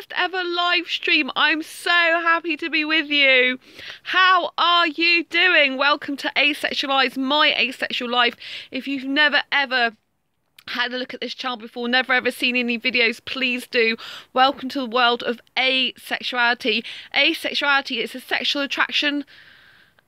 first ever live stream. I'm so happy to be with you. How are you doing? Welcome to Asexualise My Asexual Life. If you've never ever had a look at this channel before, never ever seen any videos, please do. Welcome to the world of asexuality. Asexuality is a sexual attraction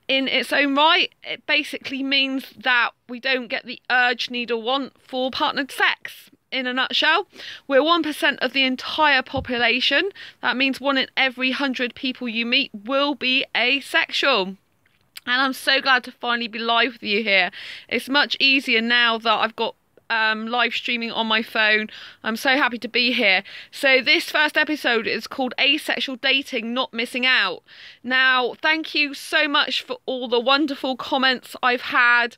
in its own right. It basically means that we don't get the urge, need or want for partnered sex. In a nutshell, we're 1% of the entire population. That means 1 in every 100 people you meet will be asexual. And I'm so glad to finally be live with you here. It's much easier now that I've got live streaming on my phone. I'm so happy to be here. So this first episode is called Asexual Dating, Not Missing Out. Now, thank you so much for all the wonderful comments I've had.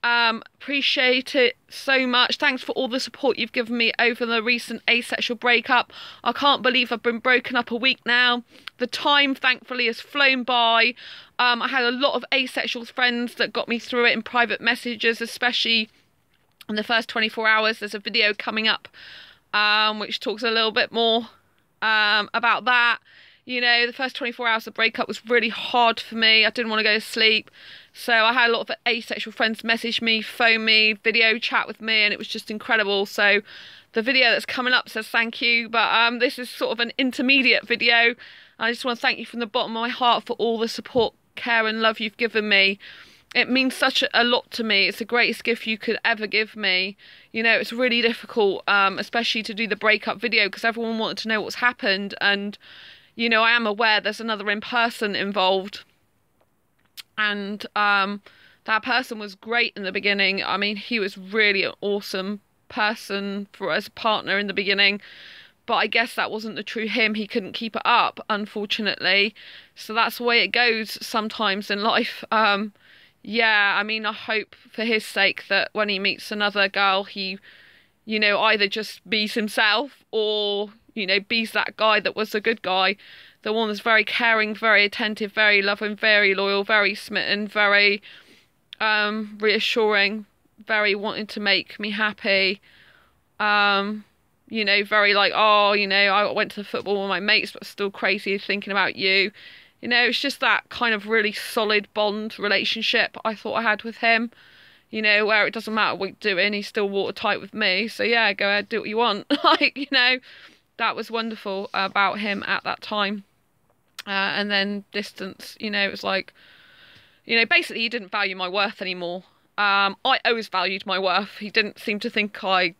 Appreciate it so much. Thanks for all the support you've given me over the recent asexual breakup. I can't believe I've been broken up a week now. The time thankfully has flown by. I had a lot of asexual friends that got me through it in private messages, especially in the first 24 hours. There's a video coming up which talks a little bit more about that. You know, the first 24 hours of breakup was really hard for me. I didn't want to go to sleep. So I had a lot of asexual friends message me, phone me, video chat with me, and it was just incredible. So the video that's coming up says thank you. But this is sort of an intermediate video. I just want to thank you from the bottom of my heart for all the support, care and love you've given me. It means such a lot to me. It's the greatest gift you could ever give me. You know, it's really difficult, especially to do the breakup video, because everyone wanted to know what's happened. And you know, I am aware there's another in-person involved. And that person was great in the beginning. I mean, he was really an awesome person as a partner in the beginning. But I guess that wasn't the true him. He couldn't keep it up, unfortunately. So that's the way it goes sometimes in life. Yeah, I mean, I hope for his sake that when he meets another girl, he, you know, either just bees himself or, you know, bees that guy that was a good guy. The one that's very caring, very attentive, very loving, very loyal, very smitten, very reassuring, very wanting to make me happy. You know, very like, oh, you know, I went to the football with my mates, but still crazy thinking about you. You know, it's just that kind of really solid bond relationship I thought I had with him. You know, where it doesn't matter what you're doing, he's still watertight with me. So yeah, go ahead, do what you want. Like, you know, that was wonderful about him at that time. And then distance, you know, it was like, you know, basically he didn't value my worth anymore. I always valued my worth. He didn't seem to think I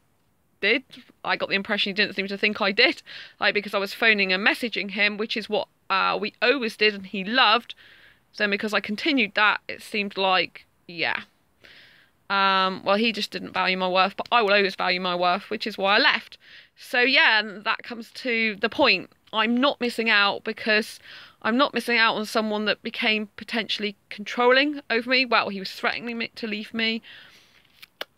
did. I got the impression he didn't seem to think I did. Like, because I was phoning and messaging him, which is what we always did and he loved. So because I continued that, it seemed like, yeah. Well, he just didn't value my worth, but I will always value my worth, which is why I left. So yeah, and that comes to the point. I'm not missing out because I'm not missing out on someone that became potentially controlling over me. Well, he was threatening me to leave me.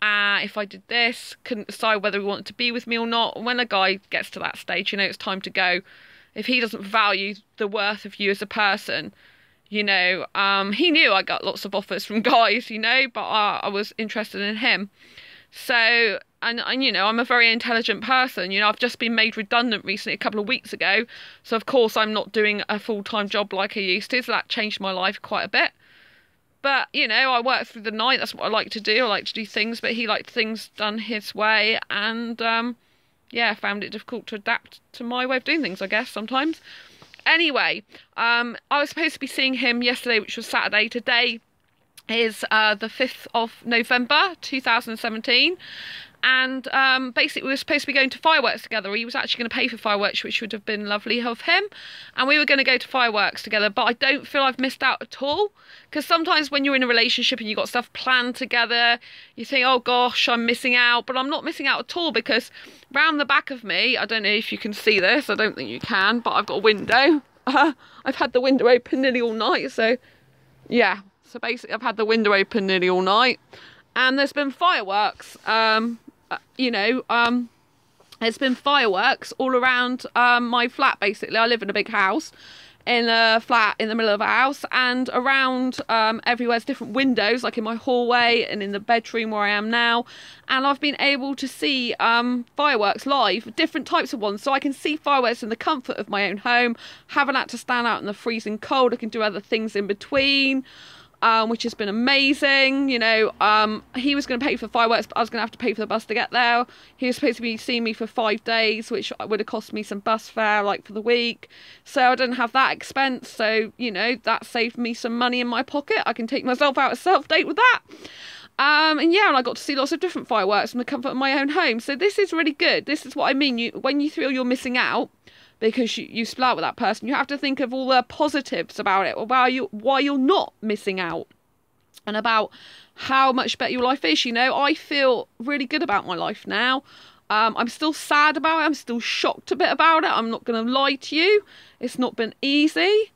If I did this, couldn't decide whether he wanted to be with me or not. When a guy gets to that stage, you know, it's time to go. If he doesn't value the worth of you as a person, you know, he knew I got lots of offers from guys, you know, but I was interested in him. So, and you know, I'm a very intelligent person. You know, I've just been made redundant recently, a couple of weeks ago. So, of course, I'm not doing a full-time job like I used to. So that changed my life quite a bit. But, you know, I work through the night. That's what I like to do. I like to do things, but he liked things done his way. And, yeah, found it difficult to adapt to my way of doing things, I guess, sometimes. Anyway, I was supposed to be seeing him yesterday, which was Saturday. Today is the 5th of November, 2017. And basically we were supposed to be going to fireworks together. He was actually going to pay for fireworks, which would have been lovely of him. And we were going to go to fireworks together. But I don't feel I've missed out at all. Because sometimes when you're in a relationship and you've got stuff planned together, you think, oh gosh, I'm missing out. But I'm not missing out at all, because round the back of me, I don't know if you can see this. I don't think you can, but I've got a window. I've had the window open nearly all night. So yeah, so basically I've had the window open nearly all night. And there's been fireworks, you know, there's been fireworks all around my flat, basically. I live in a big house in a flat in the middle of a house, and around everywhere's different windows, like in my hallway and in the bedroom where I am now, and I've been able to see fireworks live, different types of ones, so I can see fireworks in the comfort of my own home, haven't had to stand out in the freezing cold. I can do other things in between, which has been amazing. You know, he was going to pay for fireworks, but I was going to have to pay for the bus to get there. He was supposed to be seeing me for 5 days, which would have cost me some bus fare, like, for the week. So I didn't have that expense. So, you know, that saved me some money in my pocket. I can take myself out a self-date with that. And yeah, and I got to see lots of different fireworks from the comfort of my own home. So this is really good. This is what I mean. When you feel you're missing out because you split out with that person, you have to think of all the positives about it, or why you're not missing out, and about how much better your life is. You know, I feel really good about my life now. I'm still sad about it. I'm still shocked a bit about it. I'm not going to lie to you. It's not been easy.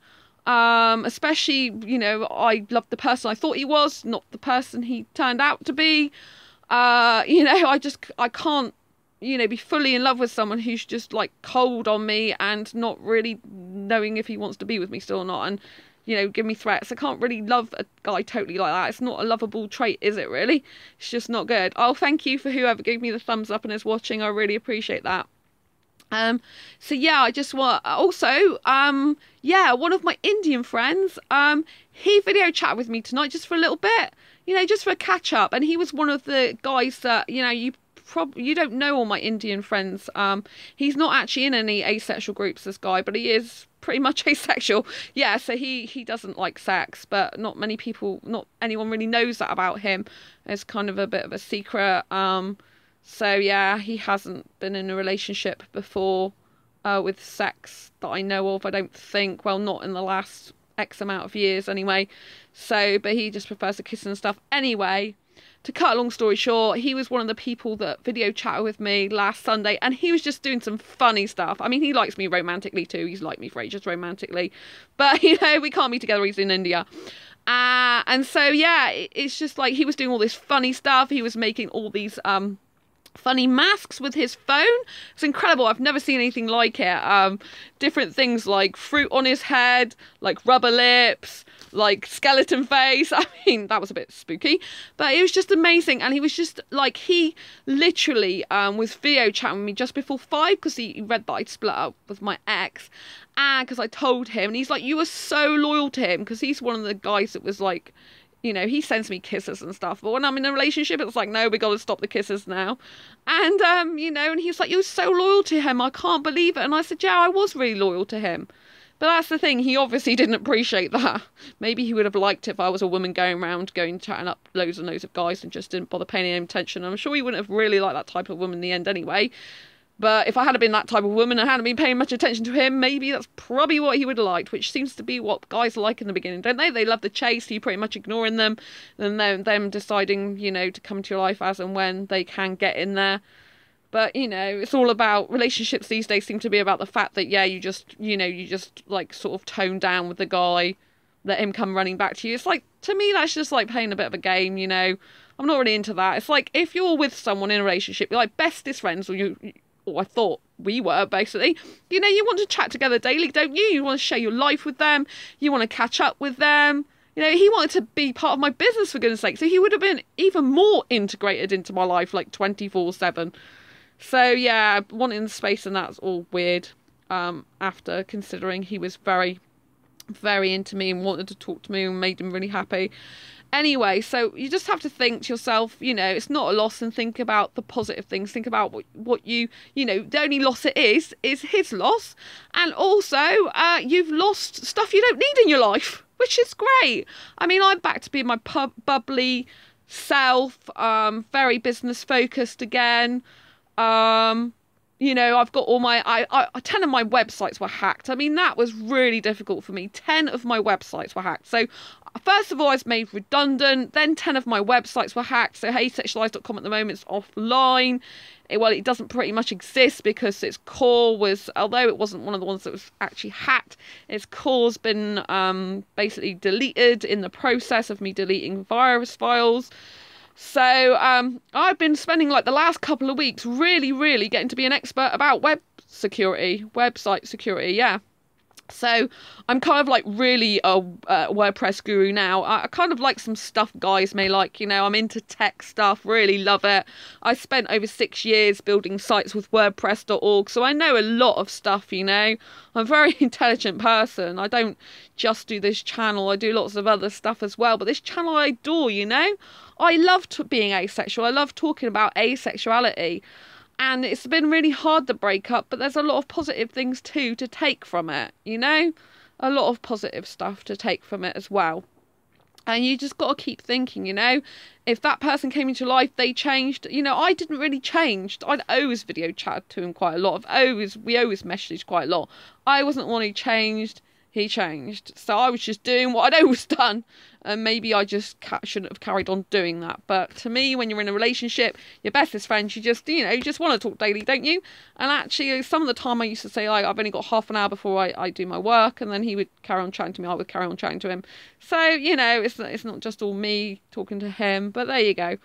Especially, you know, I loved the person I thought he was, not the person he turned out to be. You know, I can't, you know, be fully in love with someone who's just like cold on me and not really knowing if he wants to be with me still or not, and, you know, give me threats. I can't really love a guy totally like that. It's not a lovable trait, is it really? It's just not good. Oh, thank you for whoever gave me the thumbs up and is watching. I really appreciate that. So yeah, I just want, also, yeah, one of my Indian friends, he video chatted with me tonight just for a little bit, you know, just for a catch up. And he was one of the guys that, you know, you don't know all my Indian friends. He's not actually in any asexual groups, this guy, but he is pretty much asexual. Yeah, so he doesn't like sex, but not anyone really knows that about him. It's kind of a bit of a secret. So yeah, he hasn't been in a relationship before with sex that I know of, I don't think. Well, not in the last X amount of years anyway. So, but he just prefers the kissing and stuff. Anyway, to cut a long story short, he was one of the people that video chatted with me last Sunday, and he was just doing some funny stuff. I mean, he likes me romantically too. He's liked me for ages romantically. But, you know, we can't be together. He's in India. And so, yeah, it's just like he was doing all this funny stuff. He was making all these funny masks with his phone. It's incredible. I've never seen anything like it. Different things like fruit on his head, like rubber lips, like skeleton face. I mean, that was a bit spooky, but it was just amazing. And he was just like, he literally was video chatting with me just before 5, because he read that I'd split up with my ex, and because I told him, and he's like, you were so loyal to him, because he's one of the guys that was like, you know, he sends me kisses and stuff, but when I'm in a relationship, it's like, no, we got to stop the kisses now. And, you know, and he's like, you're so loyal to him, I can't believe it. And I said, yeah, I was really loyal to him. But that's the thing, he obviously didn't appreciate that. Maybe he would have liked it if I was a woman going around, chatting up loads and loads of guys and just didn't bother paying any attention. I'm sure he wouldn't have really liked that type of woman in the end anyway. But if I had been that type of woman and hadn't been paying much attention to him, maybe that's probably what he would have liked, which seems to be what guys like in the beginning, don't they? They love the chase, you pretty much ignoring them, and then them deciding, you know, to come into your life as and when they can get in there. But, you know, it's all about, relationships these days seem to be about the fact that, yeah, you just like sort of tone down with the guy, let him come running back to you. It's like, to me, that's just like playing a bit of a game, you know. I'm not really into that. It's like, if you're with someone in a relationship, you're like bestest friends, or I thought we were, basically, you know, you want to chat together daily, don't you? You want to share your life with them. You want to catch up with them. You know, he wanted to be part of my business, for goodness sake. So he would have been even more integrated into my life, like 24/7. So, yeah, wanting the space and that's all weird, after considering he was very, very into me and wanted to talk to me and made him really happy. Anyway, so you just have to think to yourself, you know, it's not a loss, and think about the positive things. Think about what you know, the only loss it is his loss. And also, you've lost stuff you don't need in your life, which is great. I mean, I'm back to being my bubbly self, very business focused again. You know, I've got all my, 10 of my websites were hacked. I mean, that was really difficult for me. 10 of my websites were hacked. So, first of all, I was made redundant. Then 10 of my websites were hacked. So, asexualise.com at the moment is offline. It doesn't pretty much exist because its core was, although it wasn't one of the ones that was actually hacked, its core's been basically deleted in the process of me deleting virus files. So I've been spending like the last couple of weeks really getting to be an expert about website security, yeah. So I'm kind of like really a WordPress guru now. I kind of like some stuff guys may like, you know, I'm into tech stuff, really love it. I spent over 6 years building sites with WordPress.org, so I know a lot of stuff, you know. I'm a very intelligent person. I don't just do this channel, I do lots of other stuff as well. But this channel I adore, you know. I love being asexual. I love talking about asexuality. And it's been really hard to break up, but there's a lot of positive things too to take from it, you know? A lot of positive stuff to take from it as well. And you just got to keep thinking, you know? If that person came into your life, they changed. You know, I didn't really change. I'd always video chatted to him quite a lot. We always messaged quite a lot. I wasn't one who changed. He changed. So I was just doing what I'd always done. And maybe I just shouldn't have carried on doing that. But to me, when you're in a relationship, your bestest friends, you just, you know, you just want to talk daily, don't you? And actually, some of the time I used to say, I've only got half an hour before I do my work. And then he would carry on chatting to me. I would carry on chatting to him. So, you know, it's not just all me talking to him. But there you go.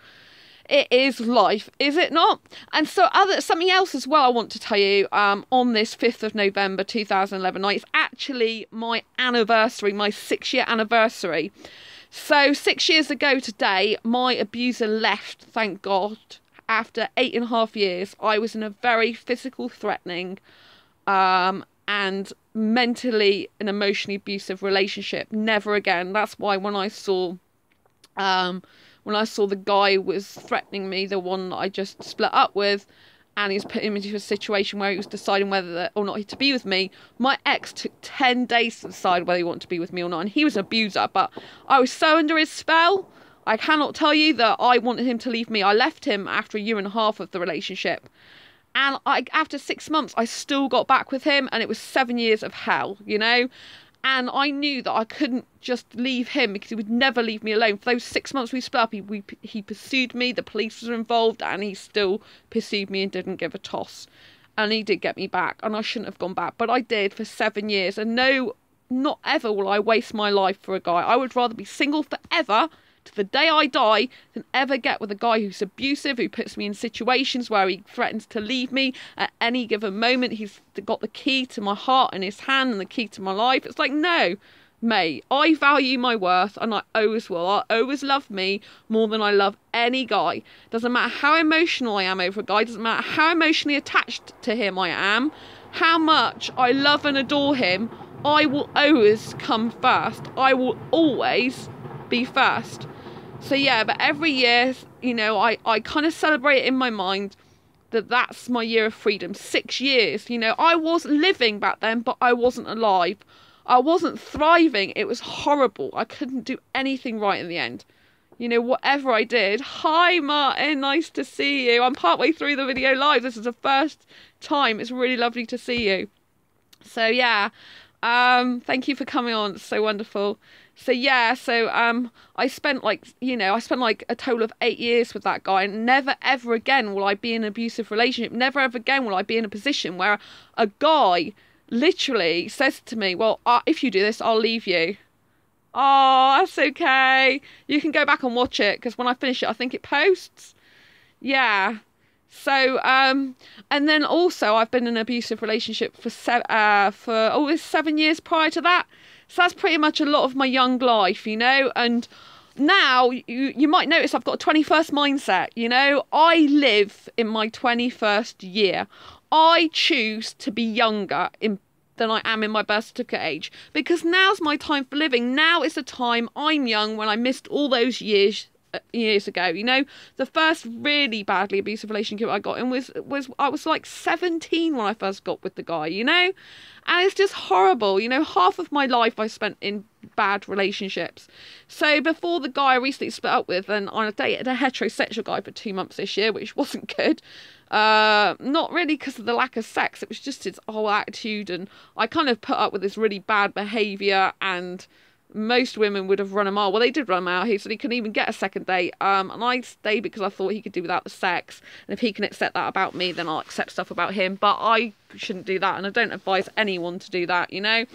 It is life, is it not? And so something else as well I want to tell you on this 5th of November 2011 night. It's actually my anniversary, my 6-year anniversary. So 6 years ago today, my abuser left, thank God. After 8.5 years, I was in a very physical, threatening and mentally and emotionally abusive relationship. Never again. That's why when I saw the guy was threatening me, the one that I just split up with, and he's putting me into a situation where he was deciding whether or not to be with me, my ex took 10 days to decide whether he wanted to be with me or not. And he was an abuser, but I was so under his spell, I cannot tell you that I wanted him to leave me. I left him after 1.5 years of the relationship. And after 6 months, I still got back with him, and it was 7 years of hell, you know? And I knew that I couldn't just leave him because he would never leave me alone. For those 6 months we split up, he pursued me, the police were involved, and he still pursued me and didn't give a toss. And he did get me back, and I shouldn't have gone back, but I did for 7 years. And no, not ever will I waste my life for a guy. I would rather be single forever to the day I die than ever get with a guy who's abusive, who puts me in situations where he threatens to leave me at any given moment. He's got the key to my heart in his hand and the key to my life. It's like, no, mate, I value my worth, and I always will. I always love me more than I love any guy. Doesn't matter how emotional I am over a guy, doesn't matter how emotionally attached to him I am, how much I love and adore him, I will always come first. I will always be first. So yeah, but every year, you know, I kind of celebrate in my mind that's my year of freedom. 6 years, you know, I was living back then, but I wasn't alive. I wasn't thriving. It was horrible. I couldn't do anything right in the end. You know, whatever I did. Hi, Martin. Nice to see you. I'm partway through the video live. This is the first time. It's really lovely to see you. So yeah, thank you for coming on. It's so wonderful. So yeah, I spent like a total of 8 years with that guy, and never ever again will I be in an abusive relationship. Never ever again will I be in a position where a guy literally says to me, well, if you do this, I'll leave you. Oh, that's okay. You can go back and watch it, because when I finish it, I think it posts. Yeah. So, and then also I've been in an abusive relationship for 7 years prior to that. So that's pretty much a lot of my young life, you know. And now you might notice I've got a 21st mindset, you know. I live in my 21st year. I choose to be younger than I am in my birth certificate age, because now's my time for living. Now is the time I'm young, when I missed all those years ago, you know. The first really badly abusive relationship I got in was I was like 17 when I first got with the guy, you know. And it's just horrible, you know. Half of my life I spent in bad relationships. So before the guy I recently split up with, and I dated a heterosexual guy for 2 months this year, which wasn't good. Not really because of the lack of sex, it was just his whole attitude, and I kind of put up with this really bad behaviour, and most women would have run him out. Well, they did run him out. He said he couldn't even get a second date. And I stayed because I thought he could do without the sex. And if he can accept that about me, then I'll accept stuff about him. But I shouldn't do that. And I don't advise anyone to do that, you know.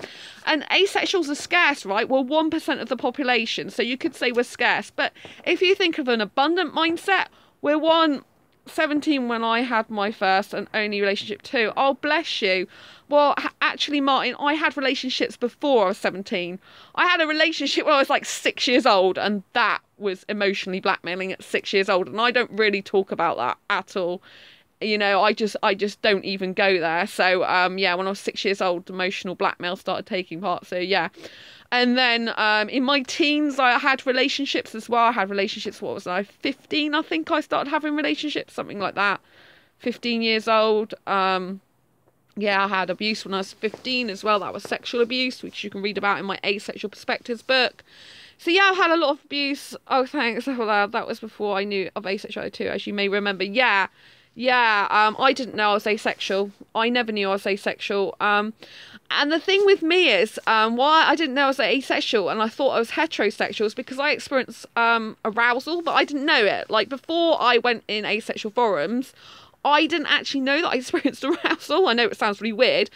And asexuals are scarce, right? We're 1% of the population. So you could say we're scarce. But if you think of an abundant mindset, we're one 17 when I had my first and only relationship too. Oh, bless you. Well, actually, Martin, I had relationships before I was 17. I had a relationship when I was like 6 years old, and that was emotionally blackmailing at 6 years old. And I don't really talk about that at all. You know, I just don't even go there. So, yeah, when I was 6 years old, emotional blackmail started taking part. So, yeah. And then in my teens, I had relationships as well. I had relationships, what was I, 15, I think I started having relationships, something like that. 15 years old. Yeah, I had abuse when I was 15 as well. That was sexual abuse, which you can read about in my Asexual Perspectives book. So yeah, I've had a lot of abuse. Oh, thanks for that. That was before I knew of asexuality too, as you may remember. Yeah. I didn't know I was asexual. I never knew I was asexual. And the thing with me is, why I didn't know I was asexual and I thought I was heterosexual is because I experienced arousal, but I didn't know it. Like, before I went in asexual forums, I didn't actually know that I experienced arousal. I know it sounds really weird,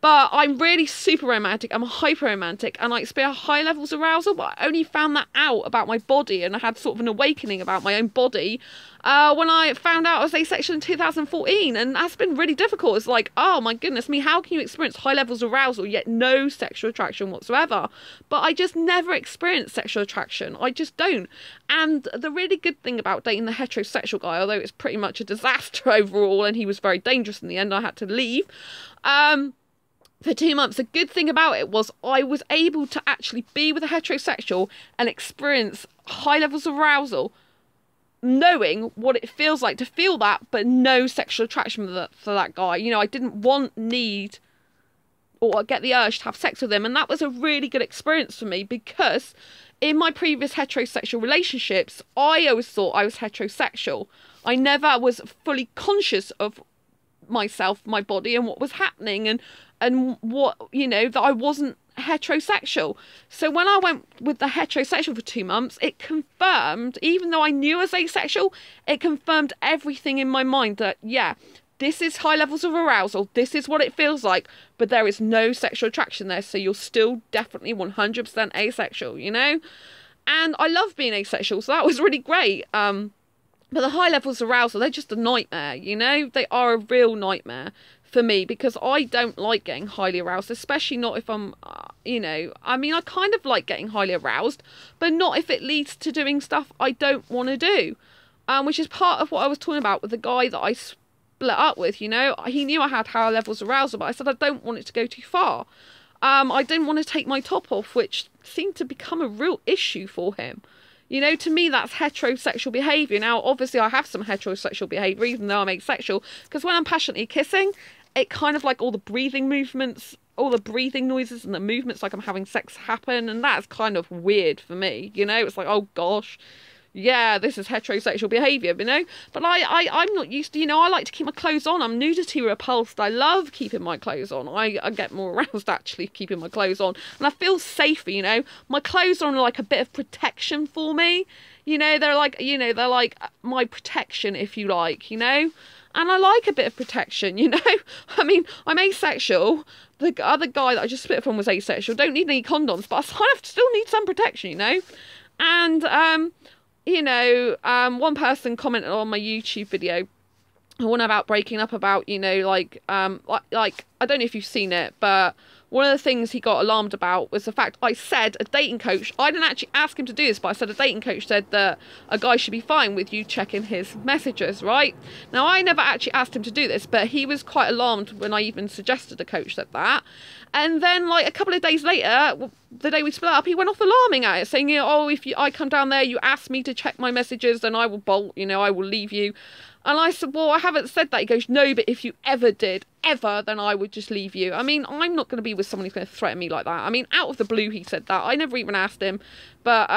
but I'm really super romantic. I'm hyper romantic and I experience high levels of arousal, but I only found that out about my body, and I had sort of an awakening about my own body when I found out I was asexual in 2014, and that's been really difficult. It's like, oh my goodness me, how can you experience high levels of arousal yet no sexual attraction whatsoever? But I just never experienced sexual attraction. I just don't. And the really good thing about dating the heterosexual guy, although it's pretty much a disaster overall and he was very dangerous in the end, I had to leave for 2 months. The good thing about it was I was able to actually be with a heterosexual and experience high levels of arousal, knowing what it feels like to feel that, but no sexual attraction for that guy. You know, I didn't need or get the urge to have sex with him, and that was a really good experience for me, because in my previous heterosexual relationships, I always thought I was heterosexual. I never was fully conscious of myself, my body, and what was happening, and what, you know, that I wasn't heterosexual. So when I went with the heterosexual for 2 months, it confirmed, even though I knew I was asexual, it confirmed everything in my mind that, yeah, this is high levels of arousal, this is what it feels like, but there is no sexual attraction there, so you're still definitely 100% asexual, you know? And I love being asexual, so that was really great. But the high levels of arousal, they're just a nightmare, you know? They are a real nightmare for me, because I don't like getting highly aroused, especially not if I'm, you know, I mean, I kind of like getting highly aroused, but not if it leads to doing stuff I don't want to do, which is part of what I was talking about with the guy that I split up with, you know? He knew I had high levels of arousal, but I said I don't want it to go too far. I didn't want to take my top off, which seemed to become a real issue for him. You know, to me, that's heterosexual behaviour. Now, obviously, I have some heterosexual behaviour, even though I'm asexual, because when I'm passionately kissing, it kind of like all the breathing movements, all the breathing noises and the movements like I'm having sex happen, and that's kind of weird for me, you know? It's like, oh gosh, yeah, this is heterosexual behaviour, you know? But I'm not used to, you know, I like to keep my clothes on. I'm nudity repulsed. I love keeping my clothes on. I get more aroused actually keeping my clothes on. And I feel safer, you know? My clothes are like a bit of protection for me. You know, they're like my protection, if you like, you know? And I like a bit of protection, you know? I mean, I'm asexual. The other guy that I just split from was asexual. Don't need any condoms, but I kind of still need some protection, you know? And, you know, one person commented on my YouTube video, one about breaking up, about, you know, like, I don't know if you've seen it, but one of the things he got alarmed about was the fact I said a dating coach, I didn't actually ask him to do this, but I said a dating coach said that a guy should be fine with you checking his messages, right? Now, I never actually asked him to do this, but he was quite alarmed when I even suggested a coach said that. And then, like, a couple of days later, the day we split up, he went off alarming at it, saying, you know, oh, if I come down there, you ask me to check my messages, then I will bolt, you know, I will leave you. And I said, well, I haven't said that. He goes, no, but if you ever did, then I would just leave you. I mean, I'm not going to be with someone who's going to threaten me like that. I mean, out of the blue, he said that. I never even asked him. But,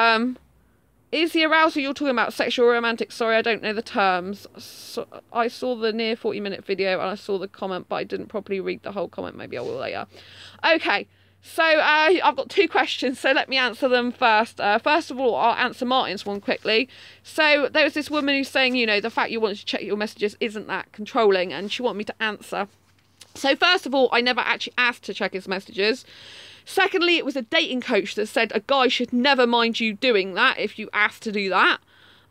is the arousal you're talking about sexual or romantic? Sorry, I don't know the terms. So, I saw the near 40-minute video and I saw the comment, but I didn't properly read the whole comment. Maybe I will later. Okay. So, I've got 2 questions, so let me answer them first. First of all, I'll answer Martin's one quickly. So, there was this woman who's saying, you know, the fact you wanted to check your messages isn't that controlling, and she wanted me to answer. So, first of all, I never actually asked to check his messages. Secondly, it was a dating coach that said a guy should never mind you doing that if you asked to do that.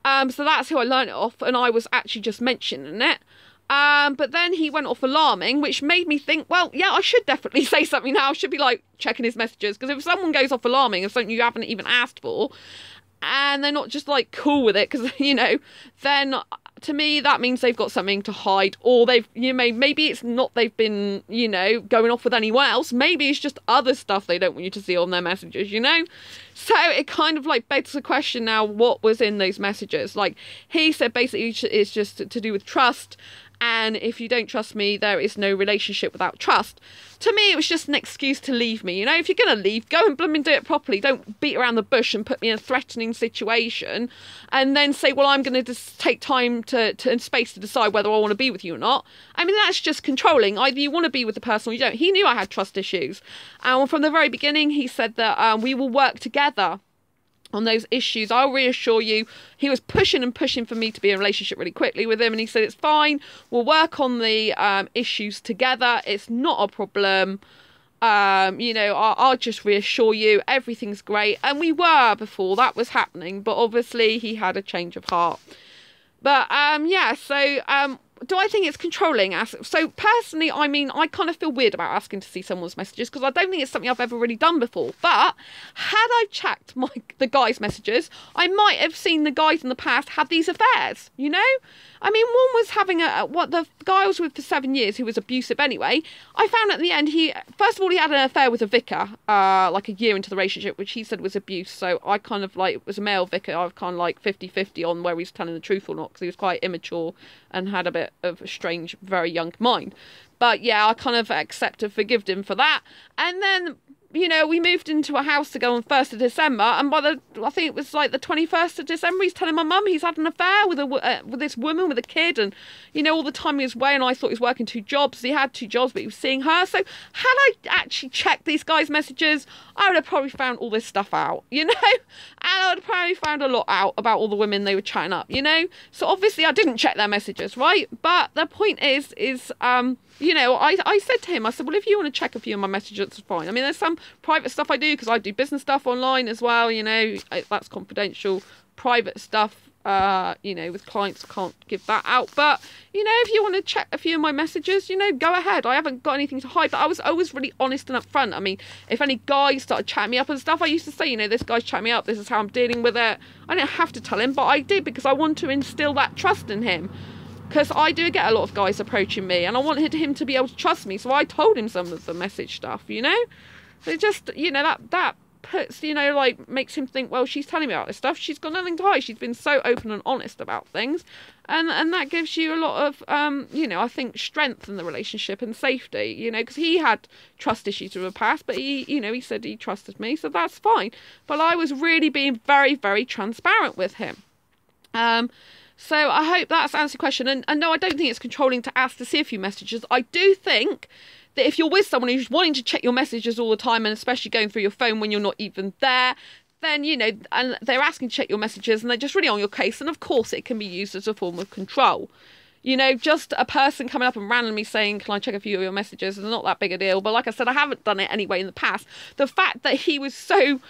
So that's who I learned it off, and I was actually just mentioning it. But then he went off alarming, which made me think, well, yeah, I should definitely say something now. I should be like checking his messages, because if someone goes off alarming of something you haven't even asked for, and they're not just like cool with it, because then to me that means they've got something to hide, or they've maybe it's not they've been going off with anyone else, maybe it's just other stuff they don't want you to see on their messages. So it kind of like begs the question now, what was in those messages? Like he said basically it's just to do with trust, and if you don't trust me, there is no relationship without trust. To me, it was just an excuse to leave me. If you're going to leave, go and blooming do it properly. Don't beat around the bush and put me in a threatening situation and then say, well, I'm going to just take time and space to decide whether I want to be with you or not. I mean, that's just controlling. Either you want to be with the person or you don't. He knew I had trust issues. And from the very beginning, he said that we will work together on those issues. I'll reassure you. He was pushing and pushing for me to be in a relationship really quickly with him, and he said it's fine, we'll work on the issues together, it's not a problem. I'll just reassure you everything's great. And we were before that was happening, but obviously he had a change of heart. But do I think it's controlling? So personally, I mean, I kind of feel weird about asking to see someone's messages, because I don't think it's something I've ever really done before. But had I checked the guys' messages, I might have seen the guys in the past have these affairs, I mean, one was having the guy I was with for 7 years, who was abusive anyway. I found at the end, first of all, he had an affair with a vicar, like a year into the relationship, which he said was abuse. So I kind of like, it was a male vicar. I was kind of like 50-50 on where he was telling the truth or not, because he was quite immature and had a bit of a strange, very young mind. But yeah, I kind of accepted, forgived him for that. And then we moved into a house to go on 1st of December, and by I think it was like the 21st of December, he's telling my mum he's had an affair with this woman with a kid, and all the time he was away, and I thought he was working 2 jobs. He had 2 jobs, but he was seeing her. So had I actually checked these guys' messages, I would have probably found all this stuff out, and I would have probably found a lot out about all the women they were chatting up, So obviously I didn't check their messages, right? But the point is I said to him, I said, well, if you want to check a few of my messages, it's fine. I mean, there's some private stuff I do, because I do business stuff online as well, that's confidential, private stuff, with clients, I can't give that out. But, if you want to check a few of my messages, go ahead. I haven't got anything to hide, but I was always really honest and upfront. I mean, if any guys started chatting me up and stuff, I used to say, this guy's chatting me up, this is how I'm dealing with it. I didn't have to tell him, but I did, because I want to instill that trust in him. Because I do get a lot of guys approaching me, and I wanted him to be able to trust me, so I told him some of the message stuff, It just, that puts, makes him think, well, she's telling me about this stuff, she's got nothing to hide, she's been so open and honest about things, and that gives you a lot of, I think, strength in the relationship and safety, because he had trust issues with the past, but he said he trusted me, so that's fine. But I was really being very, very transparent with him. So I hope that's answered your question. And no, I don't think it's controlling to ask to see a few messages. I do think that if you're with someone who's wanting to check your messages all the time, and especially going through your phone when you're not even there, then, and they're asking to check your messages and they're just really on your case, and of course it can be used as a form of control. Just a person coming up and randomly saying, can I check a few of your messages, is not that big a deal. But like I said, I haven't done it anyway in the past. The fact that he was so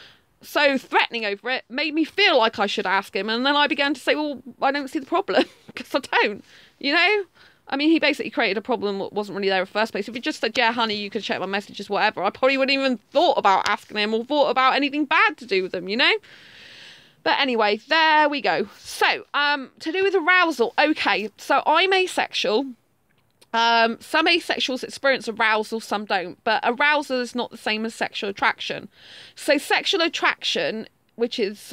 threatening over it made me feel like I should ask him, and then I began to say, well, I don't see the problem, because I don't, I mean, he basically created a problem that wasn't really there in the first place. If he just said, yeah, honey, you could check my messages, whatever, I probably wouldn't even thought about asking him or thought about anything bad to do with him, But anyway, there we go. So, to do with arousal, okay, so I'm asexual. Some asexuals experience arousal, some don't, but arousal is not the same as sexual attraction. So sexual attraction, which is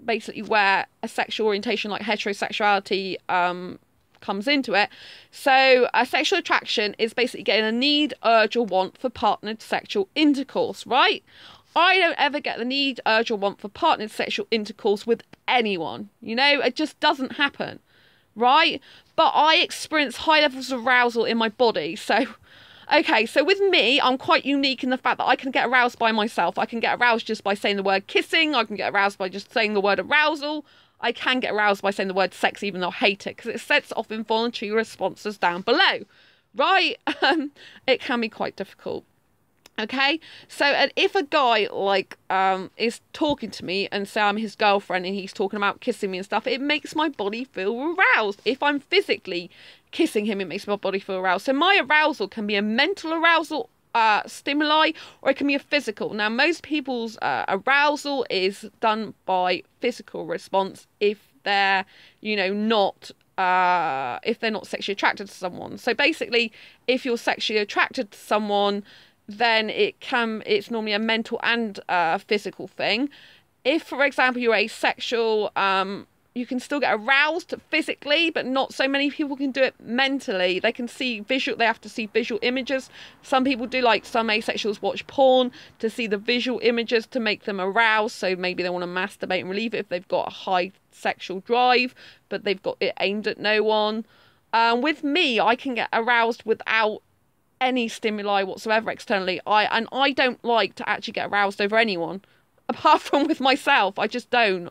basically where a sexual orientation like heterosexuality comes into it. So a sexual attraction is basically getting a need, urge or want for partnered sexual intercourse, right? I don't ever get the need, urge or want for partnered sexual intercourse with anyone, it just doesn't happen. Right? But I experience high levels of arousal in my body. So, okay, so with me, I'm quite unique in the fact that I can get aroused by myself. I can get aroused just by saying the word kissing. I can get aroused by just saying the word arousal. I can get aroused by saying the word sex, even though I hate it, because it sets off involuntary responses down below. Right? It can be quite difficult. Okay, so and if a guy like is talking to me and say I'm his girlfriend and he's talking about kissing me and stuff, it makes my body feel aroused. If I'm physically kissing him, it makes my body feel aroused. So my arousal can be a mental arousal stimuli, or it can be a physical. Now most people's arousal is done by physical response if they're, you know, not if they're not sexually attracted to someone. So basically, if you're sexually attracted to someone, then it's normally a mental and physical thing. If, for example, you're asexual, you can still get aroused physically, but not so many people can do it mentally. They have to see visual images. Some people do, like some asexuals watch porn to see the visual images to make them aroused. So maybe they want to masturbate and relieve it if they've got a high sexual drive, but they've got it aimed at no one. With me, I can get aroused without any stimuli whatsoever externally. I don't like to actually get aroused over anyone, apart from with myself. I just don't.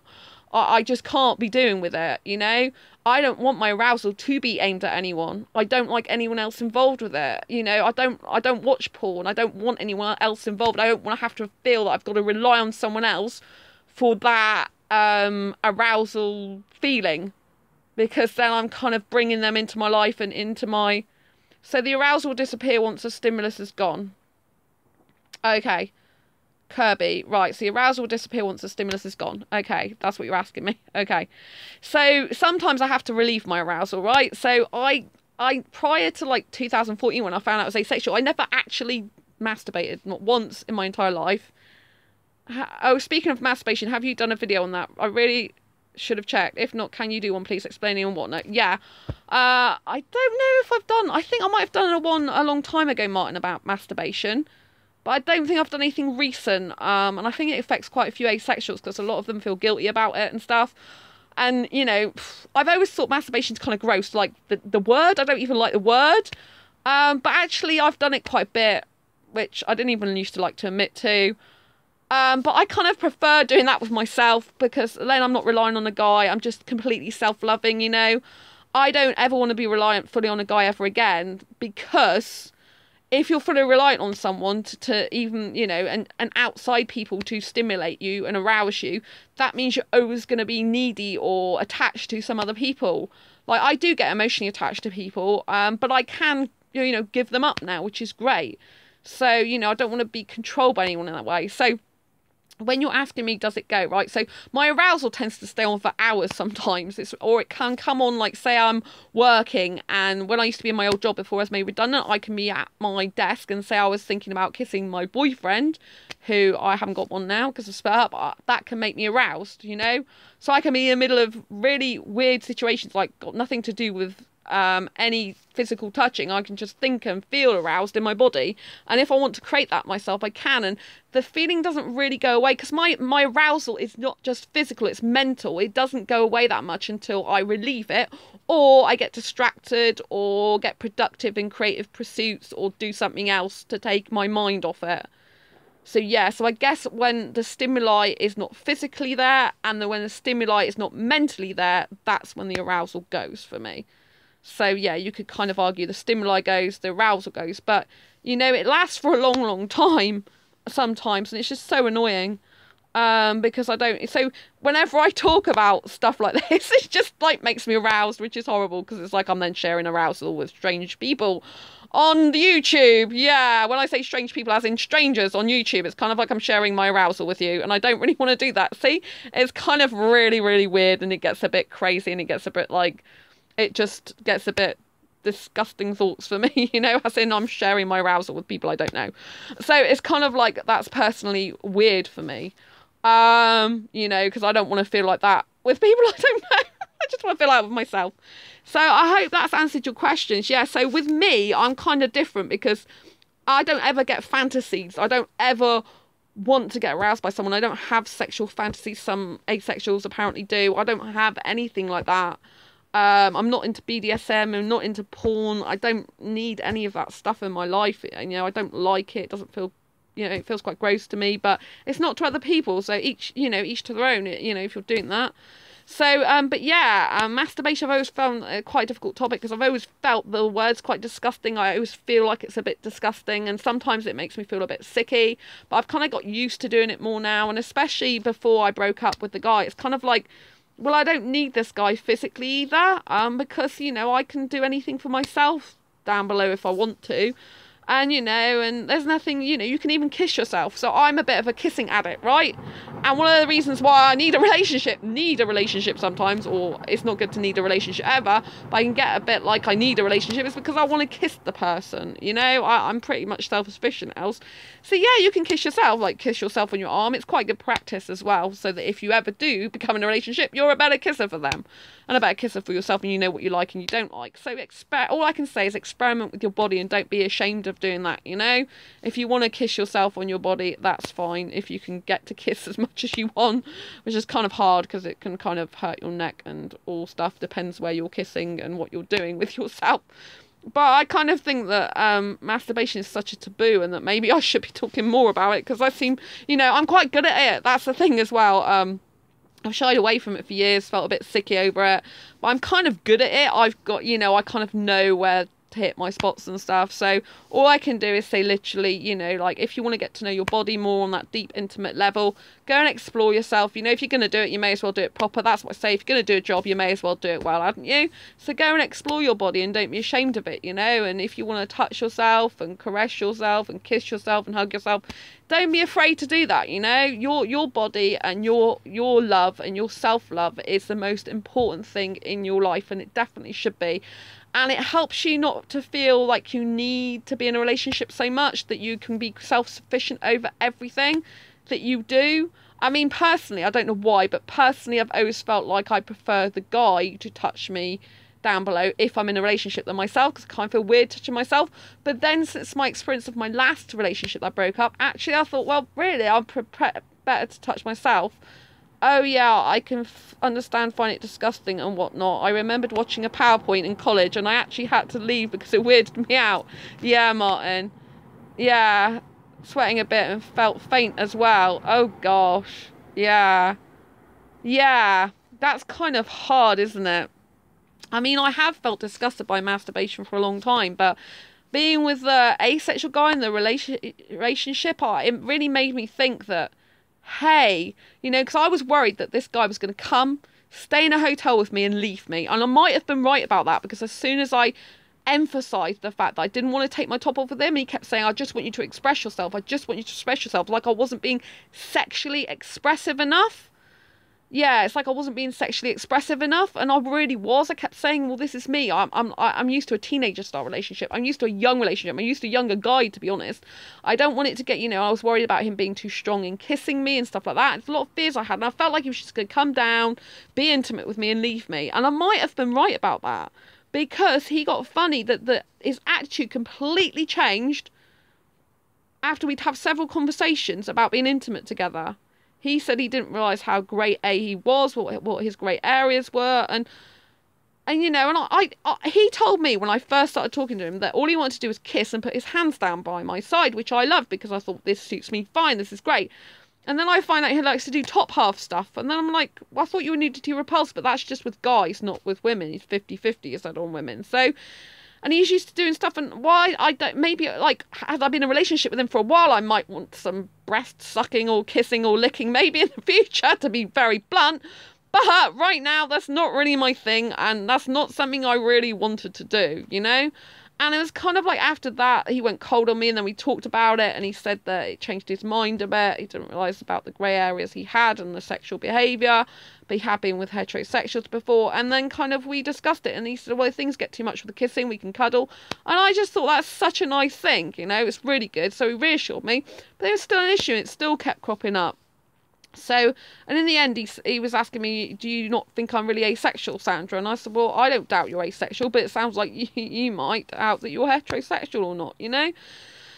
I just can't be doing with it, you know. I don't want my arousal to be aimed at anyone. I don't like anyone else involved with it, you know. I don't watch porn. I don't want anyone else involved. I don't want to have to feel that I've got to rely on someone else for that arousal feeling, because then I'm kind of bringing them into my life and into my... So the arousal will disappear once the stimulus is gone. Okay. Kirby. Right, so the arousal will disappear once the stimulus is gone. Okay, that's what you're asking me. Okay. So sometimes I have to relieve my arousal, right? So I prior to like 2014, when I found out I was asexual, I never actually masturbated, not once in my entire life. Oh, speaking of masturbation, have you done a video on that? I really should have checked. If not, can you do one, please, explaining on whatnot? Yeah. I don't know if I've done... I think I might have done one a long time ago, Martin, about masturbation. But I don't think I've done anything recent. And I think it affects quite a few asexuals, because a lot of them feel guilty about it and stuff. And, you know, I've always thought masturbation's kind of gross. Like, the word, I don't even like the word. But actually, I've done it quite a bit, which I didn't even used to like to admit to. But I kind of prefer doing that with myself, because then I'm not relying on a guy. I'm just completely self-loving, you know. I don't ever want to be reliant fully on a guy ever again, because if you're fully reliant on someone to even, you know, and outside people to stimulate you and arouse you, that means you're always going to be needy or attached to some other people. Like, I do get emotionally attached to people, but I can, you know, give them up now, which is great. So, you know, I don't want to be controlled by anyone in that way. So when you're asking me, does it go, right? So my arousal tends to stay on for hours sometimes. Or it can come on, like, say I'm working, and when I used to be in my old job before I was made redundant, I can be at my desk and say I was thinking about kissing my boyfriend, who I haven't got one now because I split up. That can make me aroused, you know? So I can be in the middle of really weird situations, like, got nothing to do with any physical touching. I can just think and feel aroused in my body, and if I want to create that myself, I can. And the feeling doesn't really go away, because my arousal is not just physical, it's mental. It doesn't go away that much until I relieve it, or I get distracted, or get productive in creative pursuits, or do something else to take my mind off it. So yeah, so I guess when the stimuli is not physically there, and when the stimuli is not mentally there, that's when the arousal goes for me. So yeah, you could kind of argue the stimuli goes, the arousal goes, but, you know, it lasts for a long, long time sometimes, and it's just so annoying, because I don't... So whenever I talk about stuff like this, it just, like, makes me aroused, which is horrible, because it's like I'm then sharing arousal with strange people on YouTube. Yeah, when I say strange people, as in strangers on YouTube, it's kind of like I'm sharing my arousal with you, and I don't really want to do that. See, it's kind of really, really weird, and it gets a bit crazy, and it gets a bit, like... It just gets a bit disgusting thoughts for me, you know, as in I'm sharing my arousal with people I don't know. So it's kind of like, that's personally weird for me, you know, because I don't want to feel like that with people I don't know. I just want to feel like with myself. So I hope that's answered your questions. Yeah, so with me, I'm kind of different, because I don't ever get fantasies. I don't ever want to get aroused by someone. I don't have sexual fantasies. Some asexuals apparently do. I don't have anything like that. I'm not into BDSM, I'm not into porn. I don't need any of that stuff in my life. You know, I don't like it. It doesn't feel, you know, it feels quite gross to me, but it's not to other people. So each, you know, each to their own, you know, if you're doing that. So, but yeah, masturbation I've always found quite a difficult topic because I've always felt the word's quite disgusting. I always feel like it's a bit disgusting, and sometimes it makes me feel a bit sicky. But I've kind of got used to doing it more now, and especially before I broke up with the guy, it's kind of like, well, I don't need this guy physically either, because, you know, I can do anything for myself down below if I want to. And, you know, and there's nothing, you know, you can even kiss yourself. So I'm a bit of a kissing addict, right? And one of the reasons why I need a relationship sometimes, or it's not good to need a relationship ever, but I can get a bit like I need a relationship, is because I want to kiss the person, you know? I'm pretty much self-sufficient else. So yeah, you can kiss yourself, like kiss yourself on your arm. It's quite good practice as well, so that if you ever do become in a relationship, you're a better kisser for them. And a better kisser for yourself, and you know what you like and you don't like. So all I can say is experiment with your body and don't be ashamed of doing that, you know? If you want to kiss yourself on your body, that's fine. If you can get to kiss as much as you want, which is kind of hard because it can kind of hurt your neck and all stuff. Depends where you're kissing and what you're doing with yourself. But I kind of think that masturbation is such a taboo, and that maybe I should be talking more about it, because I seem, you know, I'm quite good at it. That's the thing as well. I've shied away from it for years, felt a bit sicky over it, but I'm kind of good at it. I've got, you know, I kind of know where to hit my spots and stuff. So all I can do is say, literally, you know, like, if you want to get to know your body more on that deep, intimate level, go and explore yourself. You know, if you're going to do it, you may as well do it proper. That's what I say. If you're going to do a job, you may as well do it well, haven't you? So go and explore your body and don't be ashamed of it, you know. And if you want to touch yourself and caress yourself and kiss yourself and hug yourself, don't be afraid to do that, you know. Your body and your love and your self-love is the most important thing in your life, and it definitely should be. And it helps you not to feel like you need to be in a relationship so much, that you can be self-sufficient over everything that you do. I mean, personally, I don't know why, but personally, I've always felt like I prefer the guy to touch me down below if I'm in a relationship than myself, because I kind of feel weird touching myself. But then, since my experience of my last relationship that broke up, actually I thought, well, really, I'm better to touch myself. Oh yeah, I can understand, find it disgusting and whatnot. I remembered watching a PowerPoint in college, and I actually had to leave because it weirded me out. Yeah, Martin. Yeah, sweating a bit and felt faint as well. Oh gosh. Yeah. Yeah, that's kind of hard, isn't it? I mean, I have felt disgusted by masturbation for a long time, but being with the asexual guy in the relationship, it really made me think that, hey, you know, because I was worried that this guy was going to come, stay in a hotel with me and leave me. And I might have been right about that, because as soon as I emphasised the fact that I didn't want to take my top off with him, he kept saying, I just want you to express yourself. I just want you to express yourself. Like I wasn't being sexually expressive enough. Yeah, it's like I wasn't being sexually expressive enough, and I really was. I kept saying, well, this is me. I'm used to a teenager style relationship. I'm used to a young relationship. I'm used to a younger guy, to be honest. I don't want it to get, you know, I was worried about him being too strong in kissing me and stuff like that. It's a lot of fears I had, and I felt like he was just going to come down, be intimate with me and leave me. And I might have been right about that, because he got funny that his attitude completely changed after we'd have several conversations about being intimate together. He said he didn't realise how great he was, what his great areas were, and you know, and he told me when I first started talking to him that all he wanted to do was kiss and put his hands down by my side, which I loved, because I thought, this suits me fine, this is great. And then I find out he likes to do top half stuff, and then I'm like, well, I thought you were nudity repulsed, but that's just with guys, not with women. He's 50-50, he said, on women. So, and he's used to doing stuff, and why I don't, maybe, like, had I been in a relationship with him for a while, I might want some breast sucking or kissing or licking, maybe in the future, to be very blunt. But right now, that's not really my thing, and that's not something I really wanted to do, you know? And it was kind of like, after that, he went cold on me, and then we talked about it, and he said that it changed his mind a bit. He didn't realise about the grey areas he had and the sexual behaviour, but he had been with heterosexuals before. And then kind of we discussed it, and he said, well, if things get too much with the kissing, we can cuddle. And I just thought that's such a nice thing, you know, it's really good. So he reassured me, but there was still an issue, and it still kept cropping up. So, and in the end, he was asking me, do you not think I'm really asexual, Sandra? And I said, well, I don't doubt you're asexual, but it sounds like you might doubt that you're heterosexual or not, you know?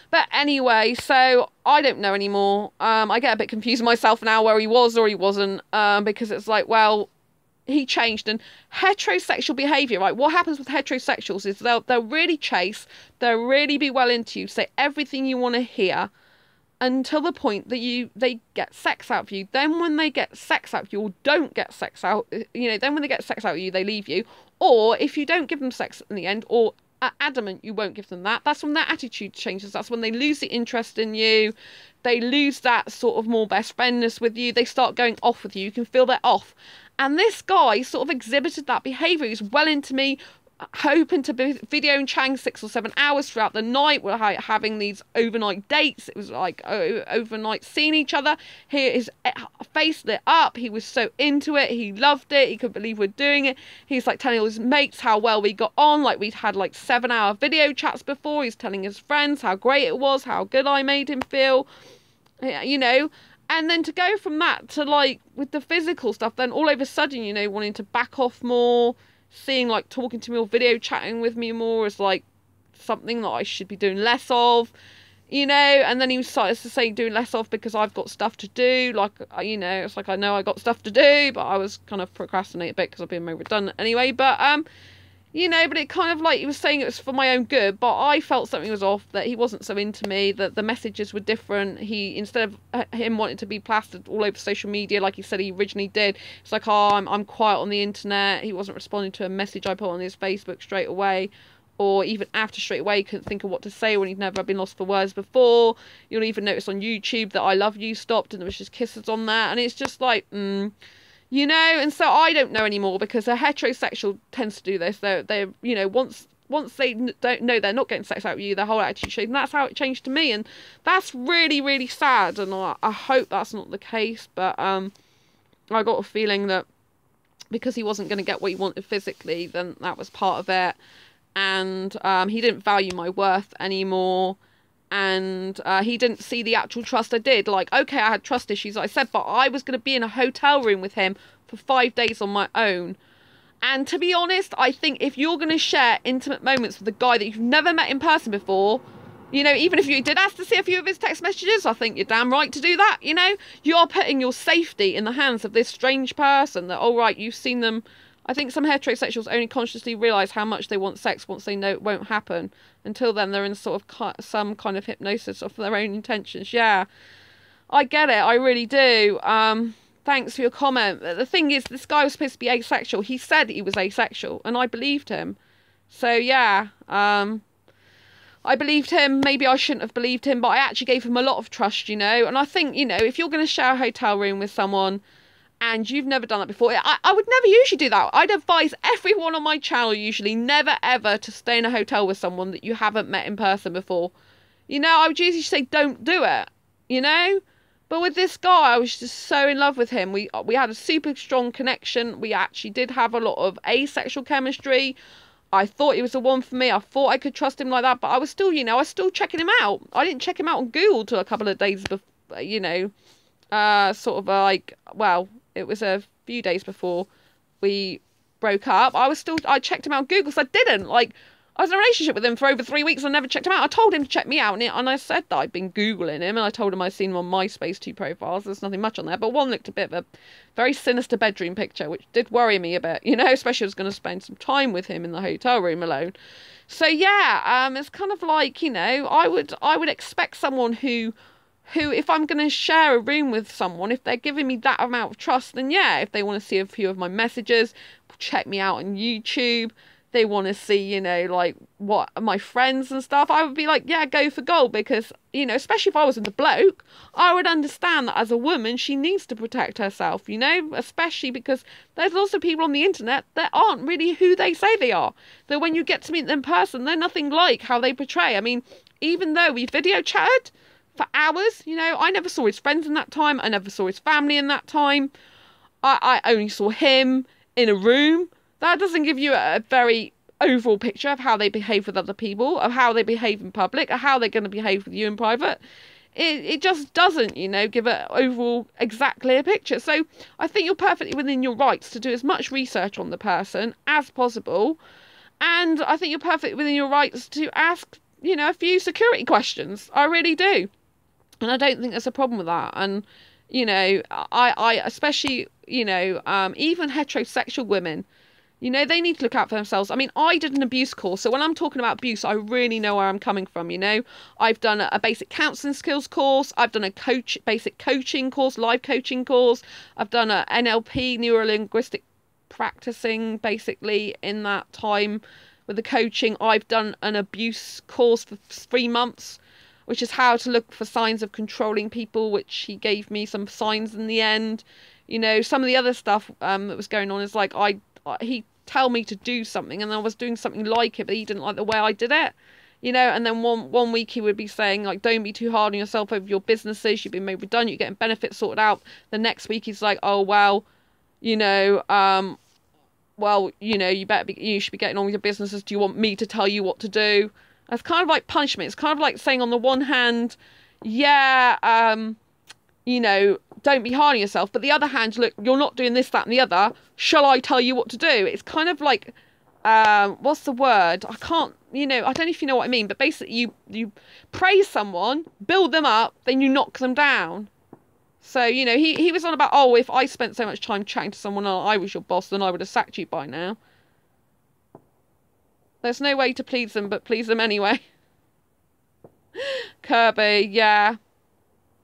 But anyway, so I don't know anymore. I get a bit confused myself now where he was or he wasn't, because it's like, well, he changed. And heterosexual behaviour, right? What happens with heterosexuals is they'll really chase, they'll really be well into you, say everything you want to hear, until the point that they get sex out of you. Then when they get sex out of you, or don't get sex out, then when they get sex out of you, they leave you. Or if you don't give them sex in the end, or are adamant you won't give them that, that's when their attitude changes. That's when they lose the interest in you. They lose that sort of more best friendness with you. They start going off with you. You can feel they're off. And this guy sort of exhibited that behaviour. He was well into me, hoping to be videoing chatting 6 or 7 hours throughout the night. We're having these overnight dates. It was like overnight seeing each other. His face lit up. He was so into it. He loved it. He couldn't believe we're doing it. He's like telling all his mates how well we got on. Like we'd had like 7-hour video chats before. He's telling his friends how great it was, how good I made him feel, And then to go from that to like with the physical stuff, then all of a sudden, wanting to back off more, seeing like talking to me or video chatting with me more as like something that I should be doing less of, and then he started to say doing less of because I've got stuff to do. Like, it's like I know I got stuff to do, but I was kind of procrastinating a bit because I've been made redundant anyway. But but it kind of like he was saying it was for my own good, but I felt something was off, that he wasn't so into me, that the messages were different. He, instead of him wanting to be plastered all over social media like he said he originally did, it's like, oh, I'm quiet on the internet. He wasn't responding to a message I put on his Facebook straight away, or even after straight away. He couldn't think of what to say when he'd never been lost for words before. You'll even notice on YouTube that I Love You stopped and there was just kisses on there, and it's just like, and so I don't know anymore, because a heterosexual tends to do this. They're once they don't know they're not getting sex out of you, their whole attitude changes, and that's how it changed to me, and that's really, really sad, and I hope that's not the case, but I got a feeling that because he wasn't going to get what he wanted physically, then that was part of it, and he didn't value my worth anymore. And he didn't see the actual trust I did. Like, okay, I had trust issues, like I said, but I was going to be in a hotel room with him for 5 days on my own. And to be honest, I think if you're going to share intimate moments with a guy that you've never met in person before, even if you did ask to see a few of his text messages, I think you're damn right to do that, You are putting your safety in the hands of this strange person that, all right, you've seen them. I think some heterosexuals only consciously realise how much they want sex once they know it won't happen. Until then, they're in sort of some kind of hypnosis of their own intentions. Yeah, I get it. I really do. Thanks for your comment. The thing is, this guy was supposed to be asexual. He said he was asexual, and I believed him. So, yeah, I believed him. Maybe I shouldn't have believed him, but I actually gave him a lot of trust, And I think, if you're going to share a hotel room with someone, and you've never done that before, I would never usually do that. I'd advise everyone on my channel usually never ever to stay in a hotel with someone that you haven't met in person before. I would usually say don't do it, But with this guy, I was just so in love with him. We had a super strong connection. We actually did have a lot of asexual chemistry. I thought he was the one for me. I thought I could trust him like that, but I was still, I was still checking him out. I didn't check him out on Google till a couple of days before, sort of like, well, it was a few days before we broke up. I checked him out on Google, so I didn't. Like, I was in a relationship with him for over 3 weeks and I never checked him out. I told him to check me out, and I said that I'd been Googling him, and I told him I'd seen him on MySpace, 2 profiles. There's nothing much on there, but one looked a bit of a very sinister bedroom picture, which did worry me a bit, especially I was going to spend some time with him in the hotel room alone. So, yeah, it's kind of like, I would expect someone who, if I'm going to share a room with someone, if they're giving me that amount of trust, then yeah, if they want to see a few of my messages, check me out on YouTube, they want to see, like what my friends and stuff, I would be like, yeah, go for gold, because, especially if I wasn't a bloke, I would understand that as a woman, she needs to protect herself, especially because there's lots of people on the internet that aren't really who they say they are. That when you get to meet them in person, they're nothing like how they portray. I mean, even though we video chatted for hours, I never saw his friends in that time. I never saw his family in that time. I only saw him in a room. That doesn't give you a very overall picture of how they behave with other people, of how they behave in public, or how they're going to behave with you in private. It just doesn't, give an overall exact clear picture. So I think you're perfectly within your rights to do as much research on the person as possible. And I think you're perfectly within your rights to ask, a few security questions. I really do. And I don't think there's a problem with that. And, I especially, even heterosexual women, You know, they need to look out for themselves. I mean, I did an abuse course. So when I'm talking about abuse, I really know where I'm coming from, you know. I've done a basic counselling skills course. I've done a basic coaching course, live coaching course. I've done a NLP, neuro-linguistic practicing, basically, in that time with the coaching. I've done an abuse course for 3 months, which is how to look for signs of controlling people, which he gave me some signs in the end. You know, some of the other stuff that was going on is like, he tell me to do something and I was doing something like it, but he didn't like the way I did it, you know. And then one week he would be saying, like, don't be too hard on yourself over your businesses, you've been made redundant, you're getting benefits sorted out. The next week he's like, oh well, you know, you should be getting on with your businesses, do you want me to tell you what to do? That's kind of like punishment. It's kind of like saying, on the one hand, yeah, you know, don't be hard on yourself, but the other hand, look, you're not doing this, that and the other, shall I tell you what to do? It's kind of like, what's the word? I can't, you know, I don't know if you know what I mean, but basically you praise someone, build them up, then you knock them down. So, you know, he was on about, oh, if I spent so much time chatting to someone, I was your boss, then I would have sacked you by now. There's no way to please them but please them anyway. Kirby, yeah.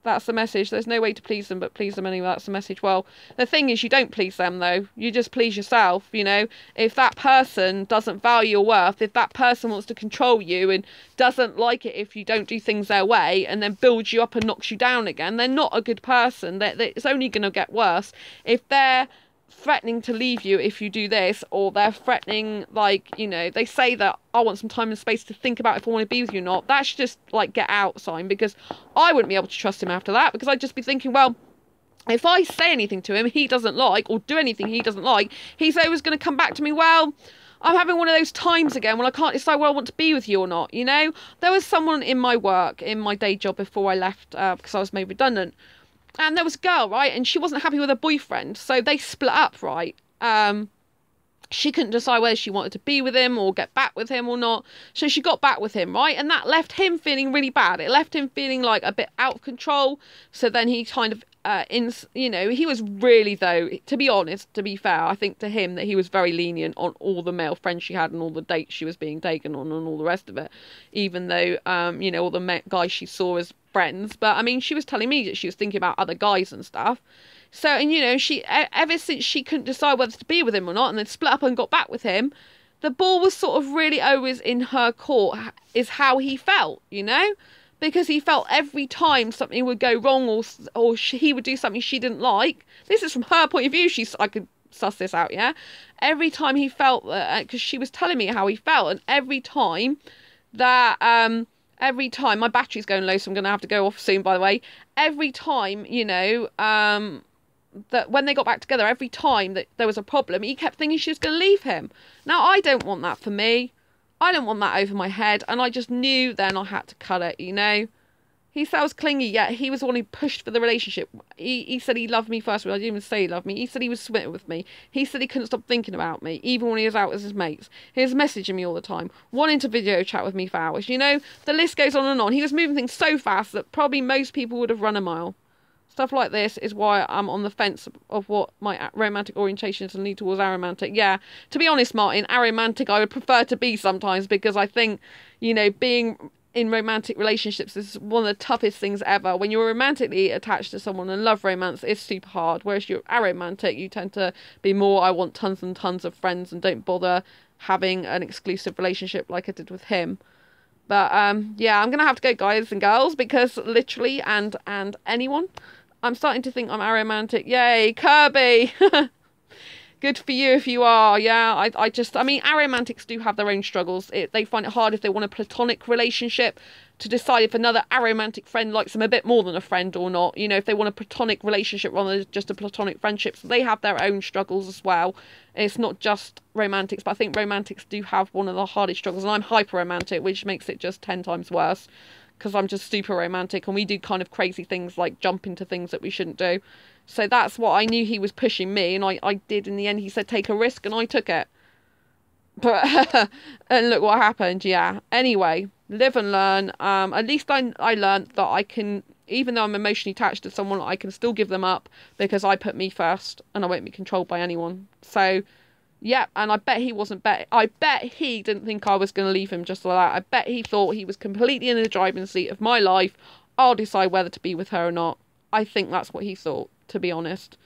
That's the message. There's no way to please them but please them anyway. That's the message. Well, the thing is, you don't please them, though. You just please yourself, you know. If that person doesn't value your worth, if that person wants to control you and doesn't like it if you don't do things their way and then builds you up and knocks you down again, they're not a good person. It's only going to get worse. If they're threatening to leave you if you do this, or they're threatening, like, you know, they say that I want some time and space to think about if I want to be with you or not, that's just like get out sign, because I wouldn't be able to trust him after that, because I'd just be thinking, well, if I say anything to him he doesn't like, or do anything he doesn't like, he's always going to come back to me, well, I'm having one of those times again when I can't decide whether I want to be with you or not, you know. There was someone in my work, in my day job before I left, because I was made redundant. And there was a girl, right, and she wasn't happy with her boyfriend, so they split up, right. She couldn't decide whether she wanted to be with him or get back with him or not, so she got back with him, right, and that left him feeling really bad. It left him feeling like a bit out of control, so then he kind of, you know, he was really, though, to be honest, to be fair, I think to him that he was very lenient on all the male friends she had and all the dates she was being taken on and all the rest of it, even though, you know, all the guys she saw as friends. But I mean, she was telling me that she was thinking about other guys and stuff. So, and you know, she, ever since she couldn't decide whether to be with him or not, and then split up and got back with him, the ball was sort of really always in her court, is how he felt, you know, because he felt every time something would go wrong, or he would do something she didn't like. This is from her point of view. I could suss this out, yeah. Every time he felt that, because she was telling me how he felt, and every time that, my battery's going low, so I'm going to have to go off soon, by the way. Every time, you know, that when they got back together, every time that there was a problem, he kept thinking she was going to leave him. Now, I don't want that for me. I don't want that over my head. And I just knew then I had to cut it, you know. He said I was clingy, yet he was the one who pushed for the relationship. He said he loved me first, but I didn't even say he loved me. He said he was smitten with me. He said he couldn't stop thinking about me, even when he was out with his mates. He was messaging me all the time, wanting to video chat with me for hours. You know, the list goes on and on. He was moving things so fast that probably most people would have run a mile. Stuff like this is why I'm on the fence of what my romantic orientation is and lean towards aromantic. Yeah, to be honest, Martin, aromantic I would prefer to be sometimes, because I think, you know, being in romantic relationships is one of the toughest things ever. When you're romantically attached to someone and love romance, it's super hard. Whereas you're aromantic, you tend to be more, I want tons and tons of friends and don't bother having an exclusive relationship like I did with him. But yeah, I'm gonna have to go, guys and girls, because literally and anyone, I'm starting to think I'm aromantic. Yay, Kirby. Good for you if you are. Yeah, I mean, aromantics do have their own struggles. They find it hard if they want a platonic relationship to decide if another aromantic friend likes them a bit more than a friend or not. You know, if they want a platonic relationship rather than just a platonic friendship. So they have their own struggles as well. It's not just romantics, but I think romantics do have one of the hardest struggles. And I'm hyper romantic, which makes it just 10 times worse, because I'm just super romantic and we do kind of crazy things like jump into things that we shouldn't do. So that's what I knew he was pushing me, and I did in the end. He said take a risk and I took it. But and look what happened. Yeah. Anyway, live and learn. At least I learned that I can, even though I'm emotionally attached to someone, I can still give them up because I put me first and I won't be controlled by anyone. So Yeah, and I bet he wasn't I bet he didn't think I was going to leave him just like that. I bet he thought he was completely in the driving seat of my life. I'll decide whether to be with her or not. I think that's what he thought, to be honest.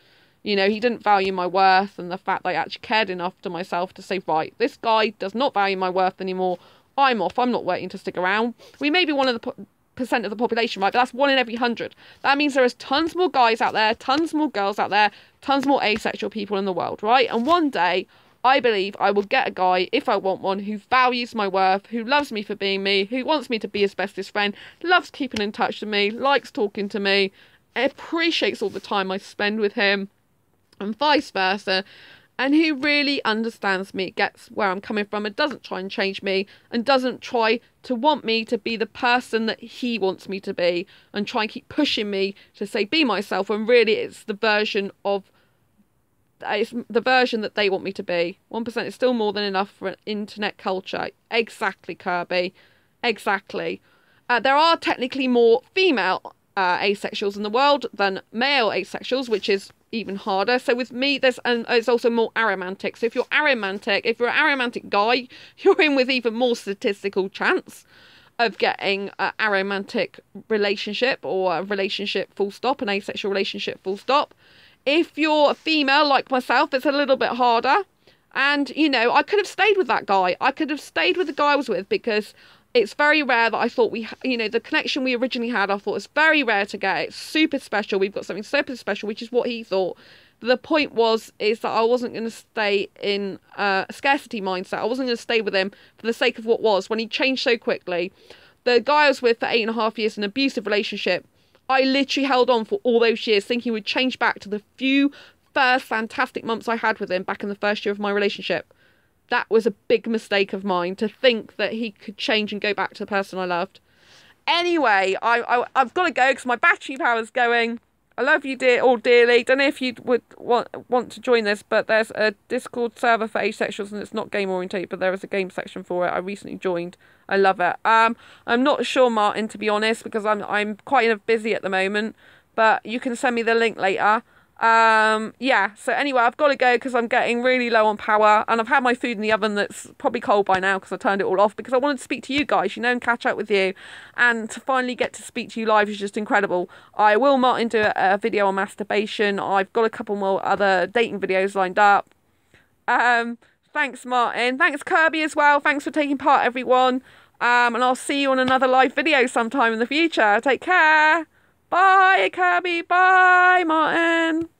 You know, he didn't value my worth and the fact that I actually cared enough to myself to say, right, this guy does not value my worth anymore. I'm off. I'm not waiting to stick around. We may be one of the percent of the population, right? But that's 1 in every 100. That means there is tons more guys out there, tons more girls out there, tons more asexual people in the world, right? And one day, I believe I will get a guy, if I want one, who values my worth, who loves me for being me, who wants me to be his bestest friend, loves keeping in touch with me, likes talking to me, appreciates all the time I spend with him, and vice versa, and who really understands me, gets where I'm coming from, and doesn't try and change me, and doesn't try to want me to be the person that he wants me to be, and try and keep pushing me to say be myself, when really it's the version that they want me to be. 1% is still more than enough for an internet culture. Exactly, Kirby. Exactly. There are technically more female asexuals in the world than male asexuals, which is even harder. So with me, it's also more aromantic. So if you're aromantic, if you're an aromantic guy, you're in with even more statistical chance of getting an aromantic relationship, or a relationship full stop, an asexual relationship full stop. If you're a female like myself, it's a little bit harder. And, you know, I could have stayed with that guy. I could have stayed with the guy I was with, because it's very rare that I thought the connection we originally had, I thought it's very rare to get. It's super special. We've got something super special, which is what he thought. But the point is that I wasn't going to stay in a scarcity mindset. I wasn't going to stay with him for the sake of what was, when he changed so quickly. The guy I was with for 8.5 years, an abusive relationship, I literally held on for all those years thinking he would change back to the few first fantastic months I had with him back in the first year of my relationship. That was a big mistake of mine, to think that he could change and go back to the person I loved. Anyway, I've got to go because my battery power's going. I love you all dearly. Don't know if you would want to join this, but there's a Discord server for asexuals, and it's not game orientated, but there is a game section for it. I recently joined. I love it. I'm not sure, Martin, to be honest, because I'm quite busy at the moment, but you can send me the link later. Yeah, so anyway, I've got to go because I'm getting really low on power, and I've had my food in the oven that's probably cold by now because I turned it all off, because I wanted to speak to you guys, you know, and catch up with you, and to finally get to speak to you live is just incredible. I will, Martin, do a video on masturbation. I've got a couple more other dating videos lined up. Thanks, Martin. Thanks, Kirby, as well. Thanks for taking part, everyone. And I'll see you on another live video sometime in the future. Take care. Bye, Kirby. Bye, Martin.